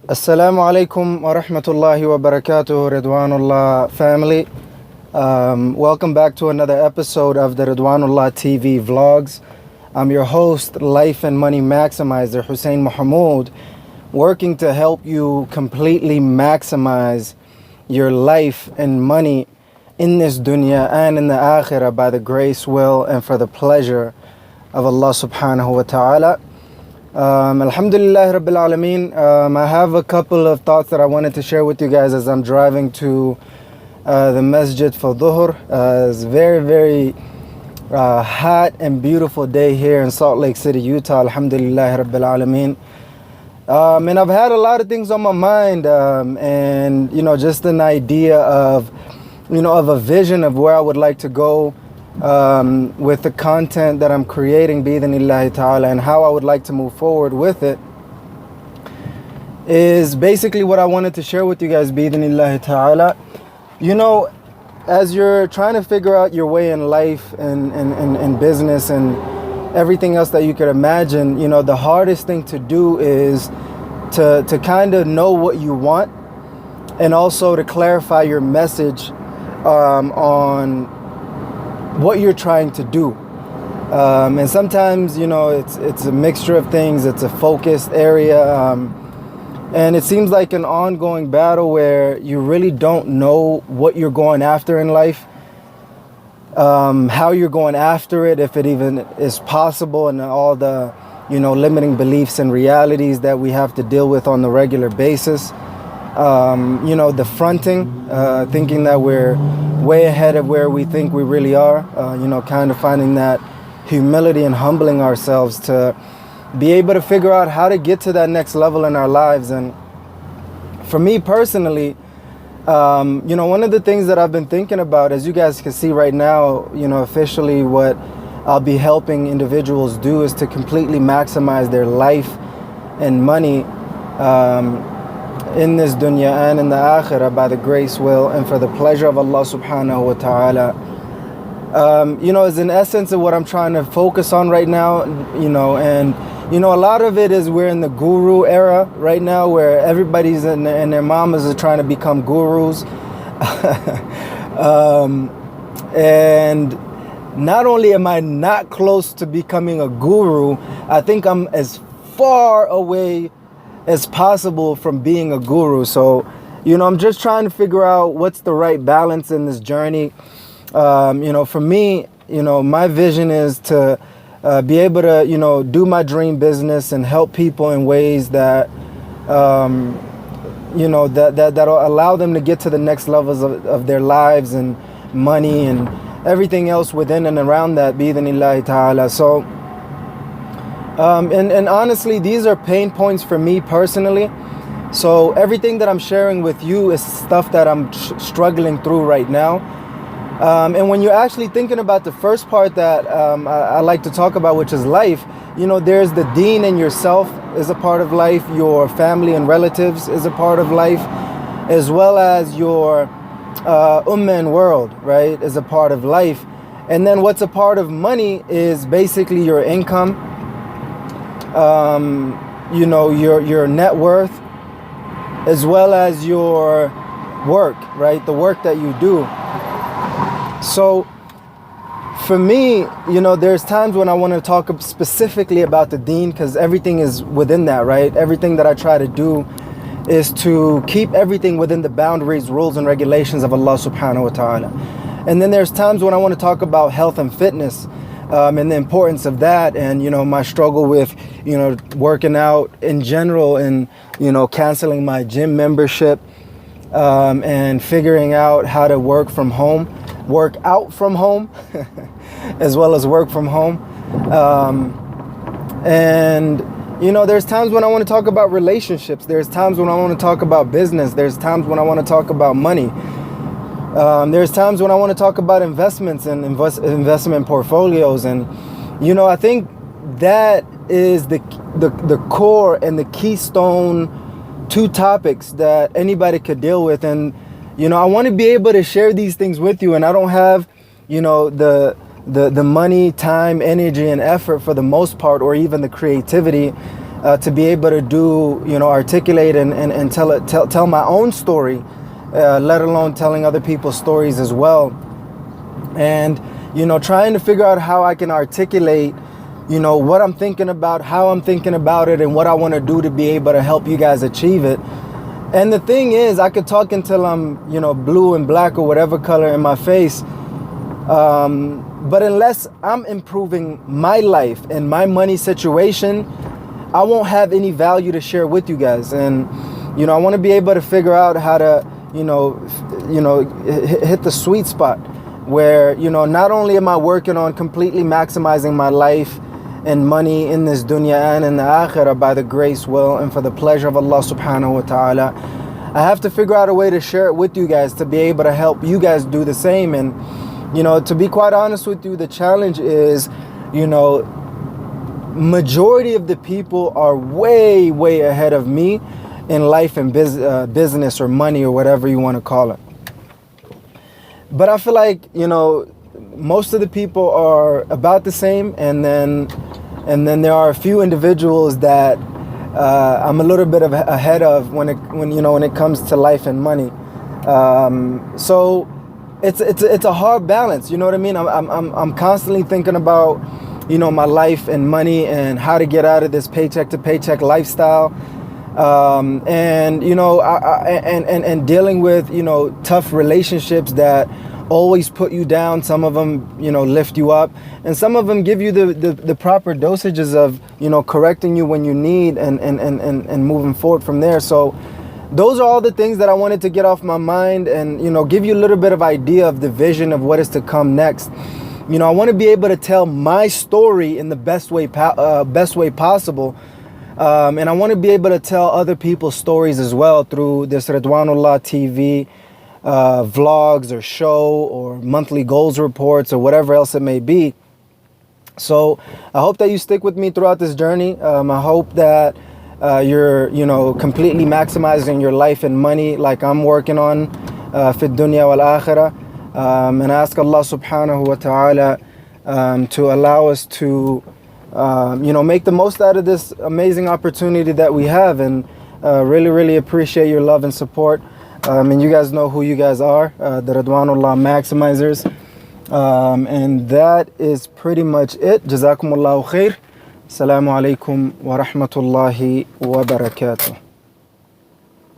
Assalamu alaikum wa rahmatullahi wa barakatuh, Ridwanullah family. Welcome back to another episode of the Ridwanullah TV Vlogs. I'm your host, Life and Money Maximizer, Hussein Mohamud, working to help you completely maximize your life and money in this dunya and in the akhirah by the grace, will, and for the pleasure of Allah subhanahu wa ta'ala. Alhamdulillah Rabbil Alameen. I have a couple of thoughts that I wanted to share with you guys as I'm driving to the masjid for dhuhr. It's a very hot and beautiful day here in Salt Lake City, Utah. Alhamdulillah Rabbil Alameen. And I've had a lot of things on my mind, and just an idea of a vision of where I would like to go with the content that I'm creating, bi-idhnillahi ta'ala, and how I would like to move forward with it is basically what I wanted to share with you guys, bi-idhnillahi ta'ala. As you're trying to figure out your way in life and business and everything else that you could imagine, the hardest thing to do is to kind of know what you want, and also to clarify your message on what you're trying to do. And sometimes, it's a mixture of things. It's a focused area. And it seems like an ongoing battle where you really don't know what you're going after in life, how you're going after it, if it even is possible, and all the, limiting beliefs and realities that we have to deal with on the regular basis. The fronting, thinking that we're way ahead of where we think we really are, kind of finding that humility and humbling ourselves to be able to figure out how to get to that next level in our lives. And for me personally, one of the things that I've been thinking about, as you guys can see right now, officially what I'll be helping individuals do is to completely maximize their life and money in this dunya and in the akhirah by the grace, will, and for the pleasure of Allah subhanahu wa ta'ala. Is in essence of what I'm trying to focus on right now, and a lot of it is we're in the guru era right now, where everybody's and their mamas are trying to become gurus. And not only am I not close to becoming a guru, I think I'm as far away as possible from being a guru. So, I'm just trying to figure out what's the right balance in this journey. For me, my vision is to be able to, do my dream business and help people in ways that, that'll allow them to get to the next levels of their lives and money and everything else within and around that, bi-idhnillahi ta'ala. So, and honestly, these are pain points for me personally. So everything that I'm sharing with you is stuff that I'm struggling through right now. And when you're actually thinking about the first part that I like to talk about, which is life, there's the deen in yourself is a part of life. Your family and relatives is a part of life, as well as your ummah and world, right, is a part of life. And then what's a part of money is basically your income, your net worth, as well as your work, right? The work that you do. So for me, there's times when I want to talk specifically about the deen, because everything is within that, right? Everything that I try to do is to keep everything within the boundaries, rules, and regulations of Allah subhanahu wa ta'ala. And then there's times when I want to talk about health and fitness, and the importance of that, and my struggle with working out in general, and canceling my gym membership, and figuring out how to work out from home as well as work from home. And there's times when I want to talk about relationships, there's times when I want to talk about business, there's times when I want to talk about money. There's times when I want to talk about investments and investment portfolios. And, I think that is the core and the keystone two topics that anybody could deal with. And, I want to be able to share these things with you. And I don't have, the money, time, energy, and effort for the most part, or even the creativity to be able to do, articulate and tell my own story, let alone telling other people's stories as well. And, trying to figure out how I can articulate, what I'm thinking about, how I'm thinking about it, and what I want to do to be able to help you guys achieve it. And the thing is, I could talk until I'm, blue and black or whatever color in my face. But unless I'm improving my life and my money situation, I won't have any value to share with you guys. And, I want to be able to figure out how to, hit the sweet spot where, not only am I working on completely maximizing my life and money in this dunya and in the akhirah by the grace, will, and for the pleasure of Allah subhanahu wa ta'ala, I have to figure out a way to share it with you guys to be able to help you guys do the same. And, to be quite honest with you, the challenge is, majority of the people are way, way ahead of me in life and business or money or whatever you want to call it. But I feel like, most of the people are about the same, and then there are a few individuals that I'm a little bit ahead of when it comes to life and money. So it's a hard balance. You know what I mean? I'm constantly thinking about, my life and money and how to get out of this paycheck to paycheck lifestyle. And dealing with, tough relationships that always put you down. Some of them, lift you up, and some of them give you the proper dosages of, correcting you when you need and moving forward from there. So those are all the things that I wanted to get off my mind and, give you a little bit of idea of the vision of what is to come next. I want to be able to tell my story in the best way possible. And I want to be able to tell other people's stories as well through this Ridwanullah TV vlogs or show or monthly goals reports or whatever else it may be. So I hope that you stick with me throughout this journey. I hope that you're, completely maximizing your life and money like I'm working on fi dunya wal akhirah. And I ask Allah subhanahu wa ta'ala to allow us to make the most out of this amazing opportunity that we have, and really, really appreciate your love and support. And you guys know who you guys are, the Ridwanullah Maximizers. And that is pretty much it. Jazakumullahu khair. Assalamu alaikum wa rahmatullahi wa barakatuh.